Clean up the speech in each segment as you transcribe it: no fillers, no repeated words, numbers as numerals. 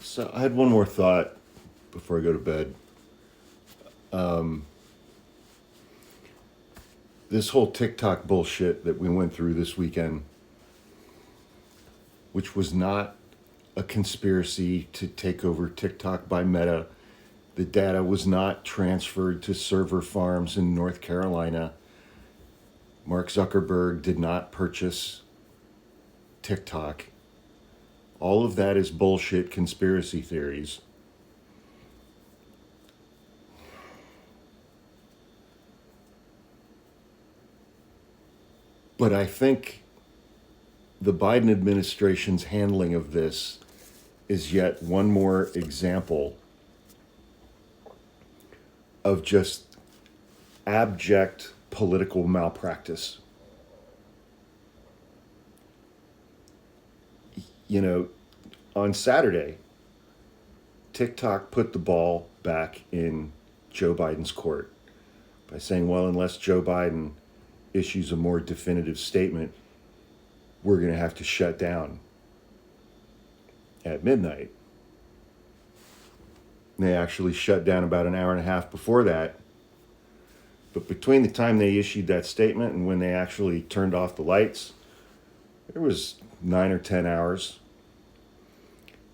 So I had one more thought before I go to bed. This whole TikTok bullshit that we went through this weekend, which was not a conspiracy to take over TikTok by Meta. The data was not transferred to server farms in North Carolina. Mark Zuckerberg did not purchase TikTok. All of that is bullshit conspiracy theories. But I think the Biden administration's handling of this is yet one more example of just abject political malpractice. You know, on Saturday, TikTok put the ball back in Joe Biden's court by saying, well, unless Joe Biden issues a more definitive statement, we're going to have to shut down at midnight. They actually shut down about an hour and a half before that. But between the time they issued that statement and when they actually turned off the lights, there was 9 or 10 hours.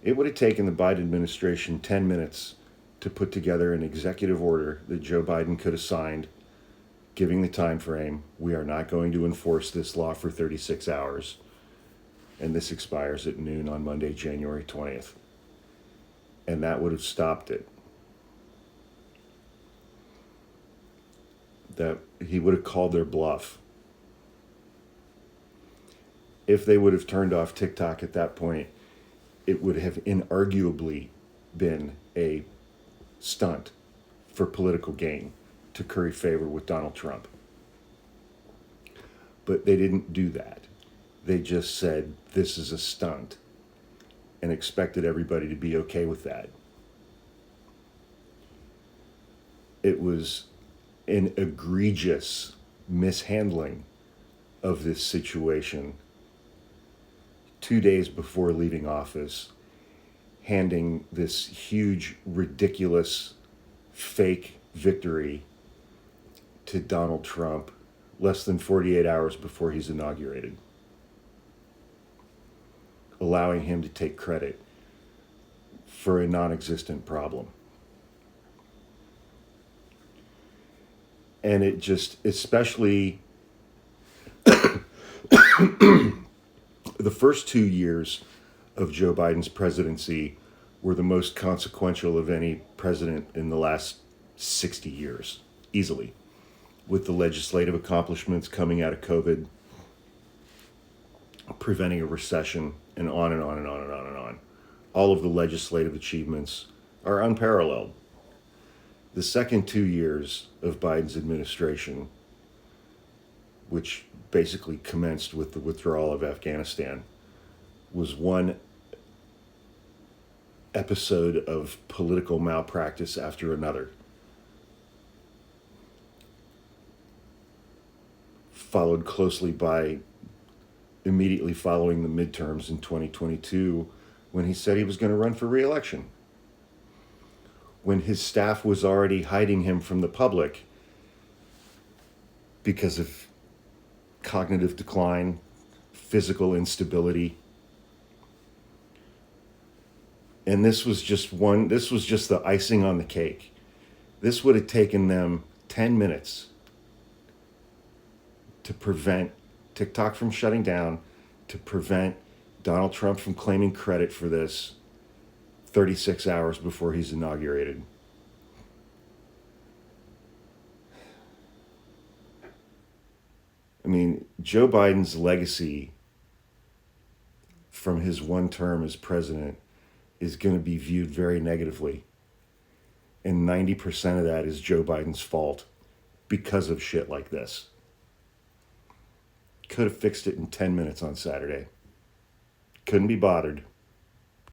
It would have taken the Biden administration 10 minutes to put together an executive order that Joe Biden could have signed, giving the time frame. We are not going to enforce this law for 36 hours. And this expires at noon on Monday, January 20th. And that would have stopped it. That he would have called their bluff. If they would have turned off TikTok at that point, it would have inarguably been a stunt for political gain to curry favor with Donald Trump. But they didn't do that. They just said, this is a stunt, and expected everybody to be okay with that. It was an egregious mishandling of this situation 2 days before leaving office, handing this huge, ridiculous, fake victory to Donald Trump less than 48 hours before he's inaugurated, allowing him to take credit for a non-existent problem. And it just, especially the first 2 years of Joe Biden's presidency were the most consequential of any president in the last 60 years, easily, with the legislative accomplishments coming out of COVID, preventing a recession, and on and on and on and on and on. All of the legislative achievements are unparalleled. The second 2 years of Biden's administration, which basically commenced with the withdrawal of Afghanistan, was one episode of political malpractice after another, followed closely by immediately following the midterms in 2022, when he said he was going to run for re-election, when his staff was already hiding him from the public because of cognitive decline, physical instability. And this was just the icing on the cake. This would have taken them 10 minutes to prevent TikTok from shutting down, to prevent Donald Trump from claiming credit for this 36 hours before he's inaugurated. I mean, Joe Biden's legacy from his one term as president is going to be viewed very negatively. And 90% of that is Joe Biden's fault because of shit like this. Could have fixed it in 10 minutes on Saturday. Couldn't be bothered.